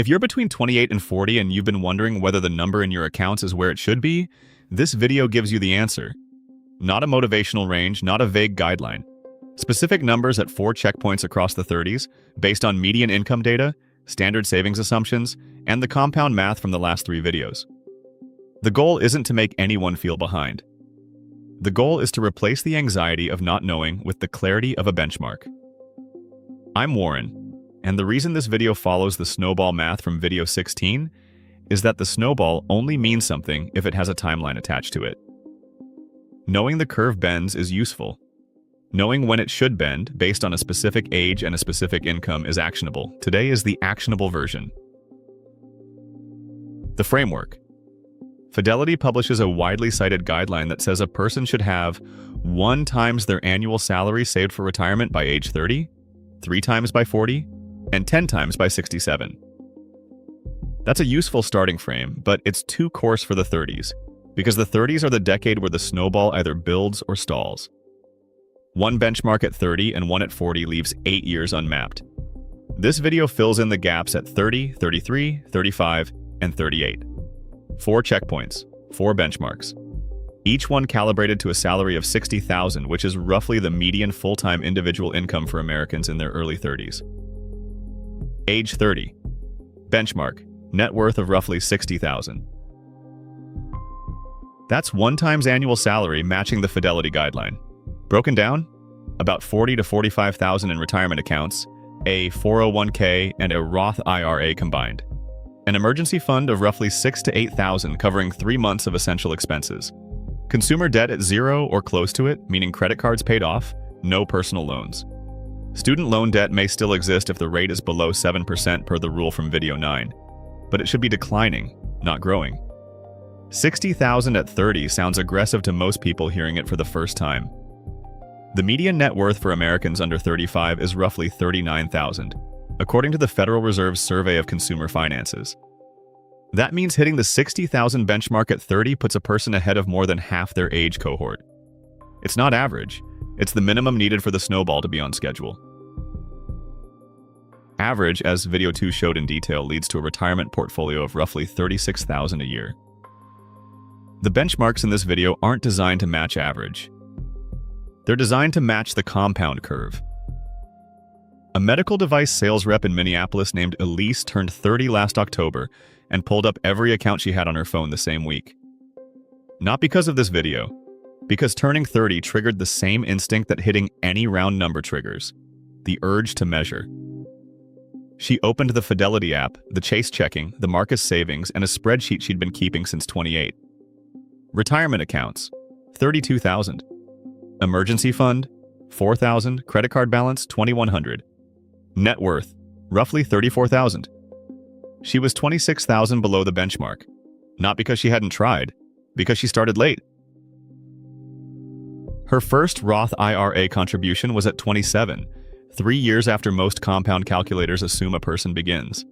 If you're between 28 and 40 and you've been wondering whether the number in your accounts is where it should be, this video gives you the answer. Not a motivational range, not a vague guideline. Specific numbers at 4 checkpoints across the 30s, based on median income data, standard savings assumptions, and the compound math from the last 3 videos. The goal isn't to make anyone feel behind. The goal is to replace the anxiety of not knowing with the clarity of a benchmark. I'm Warren, and the reason this video follows the snowball math from video 16 is that the snowball only means something if it has a timeline attached to it. Knowing the curve bends is useful. Knowing when it should bend, based on a specific age and a specific income, is actionable. Today is the actionable version. The framework. Fidelity publishes a widely cited guideline that says a person should have 1 times their annual salary saved for retirement by age 30, 3 times by 40, and 10 times by 67. That's a useful starting frame, but it's too coarse for the 30s, because the 30s are the decade where the snowball either builds or stalls. One benchmark at 30 and one at 40 leaves 8 years unmapped. This video fills in the gaps at 30, 33, 35, and 38. 4 checkpoints, 4 benchmarks. Each one calibrated to a salary of $60,000, which is roughly the median full-time individual income for Americans in their early 30s. Age 30. Benchmark. Net worth of roughly $60,000. That's 1 times annual salary, matching the Fidelity guideline. Broken down, about $40,000 to $45,000 in retirement accounts, a 401k, and a Roth IRA combined. An emergency fund of roughly $6,000 to $8,000 covering 3 months of essential expenses. Consumer debt at 0 or close to it, meaning credit cards paid off, no personal loans. Student loan debt may still exist if the rate is below 7% per the rule from video 9, but it should be declining, not growing. $60,000 at 30 sounds aggressive to most people hearing it for the first time. The median net worth for Americans under 35 is roughly $39,000, according to the Federal Reserve's Survey of Consumer Finances. That means hitting the $60,000 benchmark at 30 puts a person ahead of more than half their age cohort. It's not average, it's the minimum needed for the snowball to be on schedule. Average, as video 2 showed in detail, leads to a retirement portfolio of roughly $36,000 a year. The benchmarks in this video aren't designed to match average. They're designed to match the compound curve. A medical device sales rep in Minneapolis named Elise turned 30 last October and pulled up every account she had on her phone the same week. Not because of this video, because turning 30 triggered the same instinct that hitting any round number triggers: the urge to measure. She opened the Fidelity app, the Chase checking, the Marcus savings, and a spreadsheet she'd been keeping since 28. Retirement accounts, $32,000. Emergency fund, $4,000. Credit card balance, $2,100. Net worth, roughly $34,000. She was $26,000 below the benchmark, not because she hadn't tried, because she started late. Her first Roth IRA contribution was at 27, 3 years after most compound calculators assume a person begins.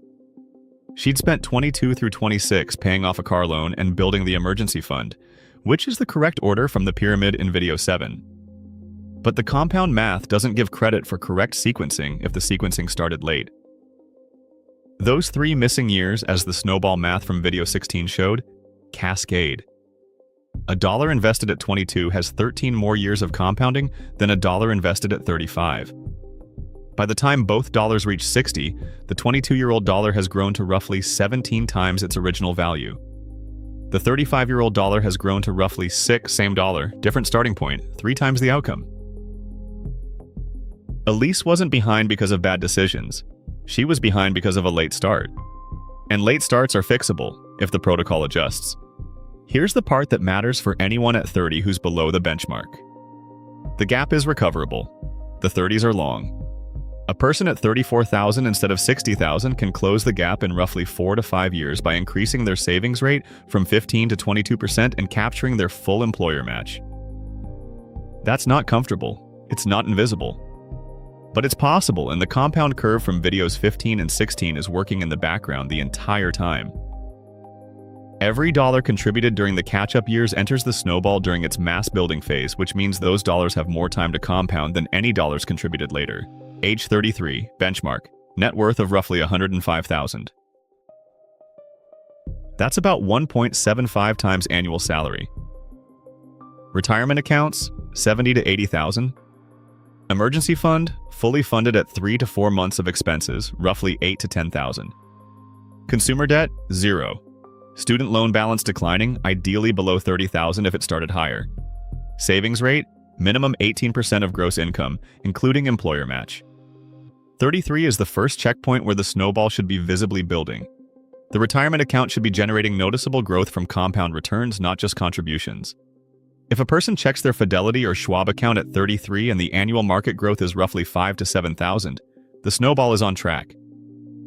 She'd spent 22 through 26 paying off a car loan and building the emergency fund, which is the correct order from the pyramid in video 7. But the compound math doesn't give credit for correct sequencing if the sequencing started late. Those 3 missing years, as the snowball math from video 16 showed, cascade. A dollar invested at 22 has 13 more years of compounding than a dollar invested at 35. By the time both dollars reach 60, the 22-year-old dollar has grown to roughly 17 times its original value. The 35-year-old dollar has grown to roughly 6, same dollar, different starting point, 3 times the outcome. Elise wasn't behind because of bad decisions. She was behind because of a late start. And late starts are fixable if the protocol adjusts. Here's the part that matters for anyone at 30 who's below the benchmark. The gap is recoverable. The 30s are long. A person at $34,000 instead of $60,000 can close the gap in roughly 4 to 5 years by increasing their savings rate from 15 to 22% and capturing their full employer match. That's not comfortable. It's not invisible. But it's possible, and the compound curve from videos 15 and 16 is working in the background the entire time. Every dollar contributed during the catch-up years enters the snowball during its mass building phase, which means those dollars have more time to compound than any dollars contributed later. Age 33, benchmark, net worth of roughly $105,000. That's about 1.75 times annual salary. Retirement accounts, 70 to 80,000. Emergency fund, fully funded at 3 to 4 months of expenses, roughly 8 to 10,000. Consumer debt, 0. Student loan balance declining, ideally below 30,000 if it started higher. Savings rate, minimum 18% of gross income, including employer match. 33 is the first checkpoint where the snowball should be visibly building. The retirement account should be generating noticeable growth from compound returns, not just contributions. If a person checks their Fidelity or Schwab account at 33 and the annual market growth is roughly 5 to 7,000, the snowball is on track.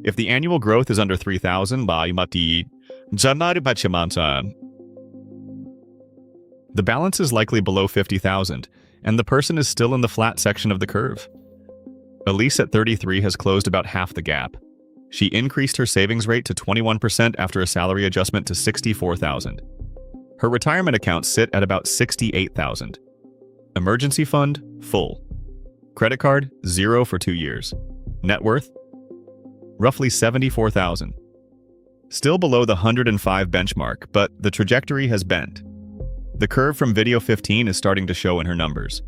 If the annual growth is under 3,000, the balance is likely below 50,000, and the person is still in the flat section of the curve. Elise at 33 has closed about half the gap. She increased her savings rate to 21% after a salary adjustment to 64,000. Her retirement accounts sit at about 68,000. Emergency fund, full. Credit card, 0 for 2 years. Net worth, roughly 74,000. Still below the 105 benchmark, but the trajectory has bent. The curve from video 15 is starting to show in her numbers.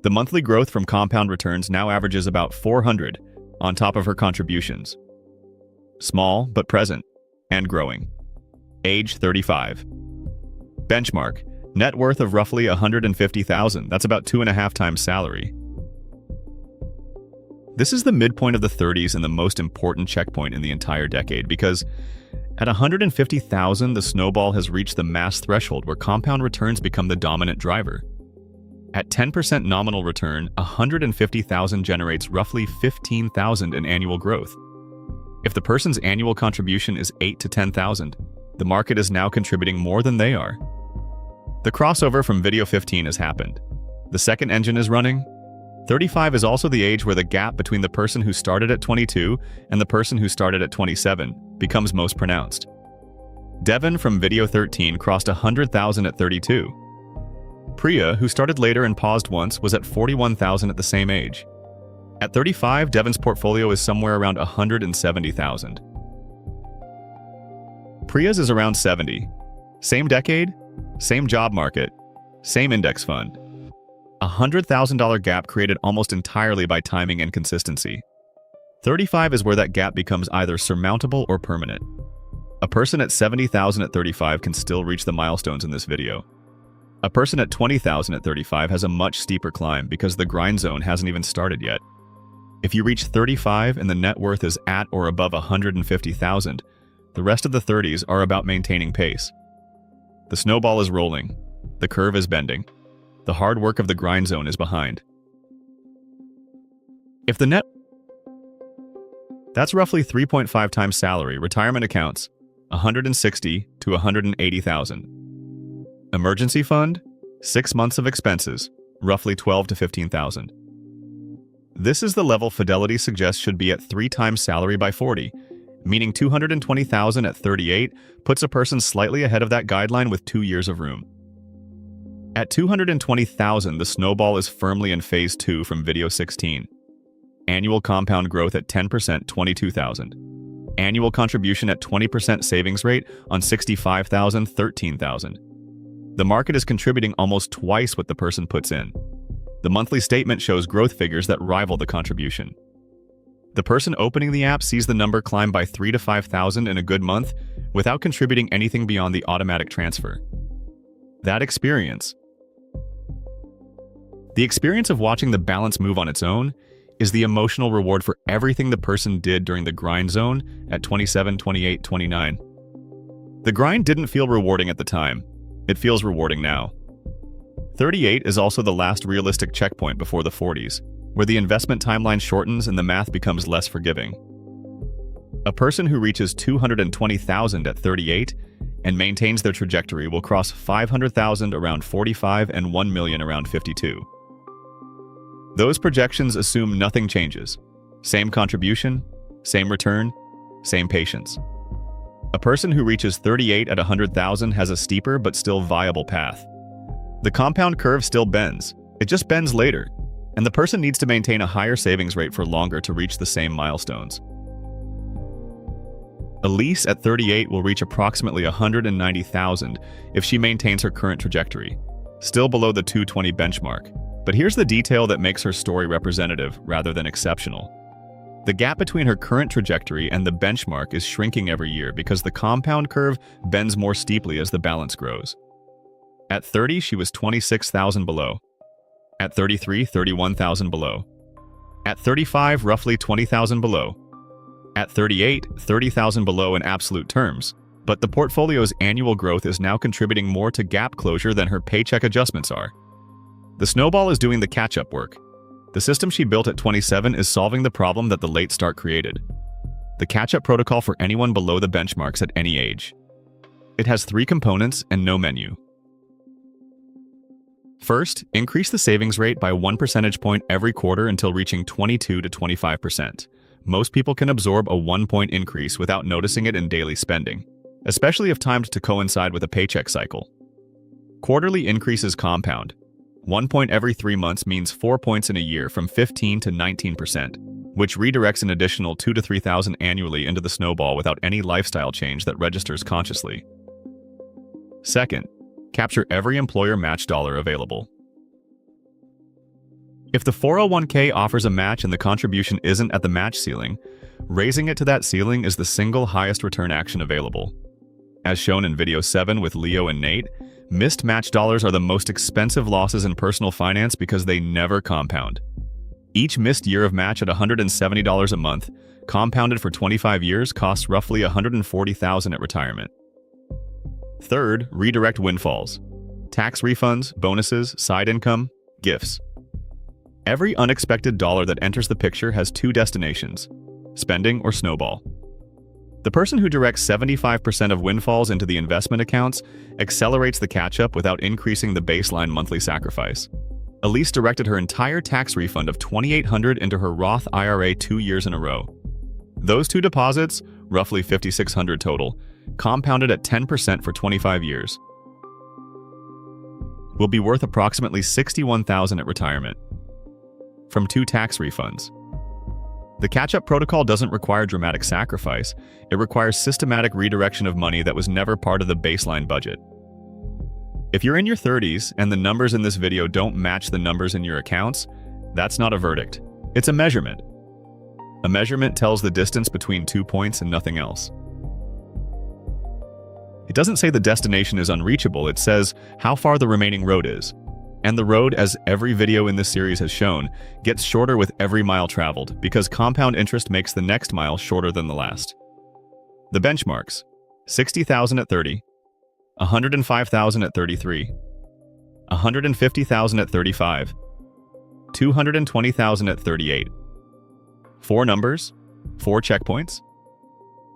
The monthly growth from compound returns now averages about 400 on top of her contributions. Small, but present, and growing. Age 35. Benchmark, net worth of roughly 150,000. That's about 2.5 times salary. This is the midpoint of the 30s and the most important checkpoint in the entire decade because at 150,000, the snowball has reached the mass threshold where compound returns become the dominant driver. At 10% nominal return, 150,000 generates roughly 15,000 in annual growth. If the person's annual contribution is 8 to 10,000, the market is now contributing more than they are. The crossover from video 15 has happened. The second engine is running. 35 is also the age where the gap between the person who started at 22 and the person who started at 27 becomes most pronounced. Devin from video 13 crossed 100,000 at 32. Priya, who started later and paused once, was at 41,000 at the same age. At 35, Devin's portfolio is somewhere around 170,000. Priya's is around 70. Same decade, same job market, same index fund. $100,000 gap created almost entirely by timing and consistency. 35 is where that gap becomes either surmountable or permanent. A person at 70,000 at 35 can still reach the milestones in this video. A person at 20,000 at 35 has a much steeper climb because the grind zone hasn't even started yet. If you reach 35 and the net worth is at or above 150,000, the rest of the 30s are about maintaining pace. The snowball is rolling. The curve is bending. The hard work of the grind zone is behind. If the net... That's roughly 3.5 times salary. Retirement accounts, 160 to 180,000. Emergency fund, 6 months of expenses, roughly 12 to 15,000. This is the level Fidelity suggests should be at 3 times salary by 40, meaning 220,000 at 38 puts a person slightly ahead of that guideline with 2 years of room. At 220,000, the snowball is firmly in phase 2 from video 16. Annual compound growth at 10%, 22,000. Annual contribution at 20% savings rate on 65,000, 13,000. The market is contributing almost twice what the person puts in. The monthly statement shows growth figures that rival the contribution. The person opening the app sees the number climb by 3 to 5,000 in a good month without contributing anything beyond the automatic transfer. That experience, the experience of watching the balance move on its own, is the emotional reward for everything the person did during the grind zone at 27, 28, 29. The grind didn't feel rewarding at the time. It feels rewarding now. 38 is also the last realistic checkpoint before the 40s, where the investment timeline shortens and the math becomes less forgiving. A person who reaches 220,000 at 38 and maintains their trajectory will cross 500,000 around 45 and 1 million around 52. Those projections assume nothing changes. Same contribution, same return, same patience. A person who reaches 38 at 100,000 has a steeper but still viable path. The compound curve still bends. It just bends later, and the person needs to maintain a higher savings rate for longer to reach the same milestones. Elise at 38 will reach approximately 190,000 if she maintains her current trajectory, still below the 220 benchmark. But here's the detail that makes her story representative rather than exceptional. The gap between her current trajectory and the benchmark is shrinking every year because the compound curve bends more steeply as the balance grows. At 30, she was 26,000 below. At 33, 31,000 below. At 35, roughly 20,000 below. At 38, 30,000 below in absolute terms. But the portfolio's annual growth is now contributing more to gap closure than her paycheck adjustments are. The snowball is doing the catch-up work. The system she built at 27 is solving the problem that the late start created. The catch-up protocol for anyone below the benchmarks at any age. It has 3 components and no menu. First, increase the savings rate by 1 percentage point every quarter until reaching 22 to 25%. Most people can absorb a 1-point increase without noticing it in daily spending, especially if timed to coincide with a paycheck cycle. Quarterly increases compound. 1 point every 3 months means 4 points in a year from 15 to 19%, which redirects an additional 2,000 to 3,000 annually into the snowball without any lifestyle change that registers consciously. Second, capture every employer match dollar available. If the 401k offers a match and the contribution isn't at the match ceiling, raising it to that ceiling is the single highest return action available. As shown in video 7 with Leo and Nate, missed match dollars are the most expensive losses in personal finance because they never compound. Each missed year of match at $170 a month, compounded for 25 years, costs roughly $140,000 at retirement. Third, redirect windfalls. Tax refunds, bonuses, side income, gifts. Every unexpected dollar that enters the picture has 2 destinations: spending or snowball. The person who directs 75% of windfalls into the investment accounts accelerates the catch-up without increasing the baseline monthly sacrifice. Elise directed her entire tax refund of $2,800 into her Roth IRA 2 years in a row. Those 2 deposits, roughly $5,600 total, compounded at 10% for 25 years, will be worth approximately $61,000 at retirement from 2 tax refunds. The catch-up protocol doesn't require dramatic sacrifice. It requires systematic redirection of money that was never part of the baseline budget. If you're in your 30s and the numbers in this video don't match the numbers in your accounts, that's not a verdict. It's a measurement. A measurement tells the distance between 2 points and nothing else. It doesn't say the destination is unreachable, it says how far the remaining road is. And the road, as every video in this series has shown, gets shorter with every mile traveled because compound interest makes the next mile shorter than the last. The benchmarks: 60,000 at 30, 105,000 at 33, 150,000 at 35, 220,000 at 38. 4 numbers, 4 checkpoints.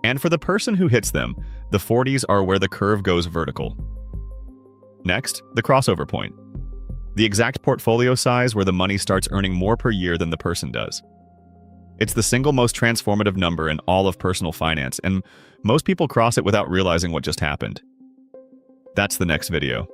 And for the person who hits them, the 40s are where the curve goes vertical. Next, the crossover point. The exact portfolio size where the money starts earning more per year than the person does. It's the single most transformative number in all of personal finance, and most people cross it without realizing what just happened. That's the next video.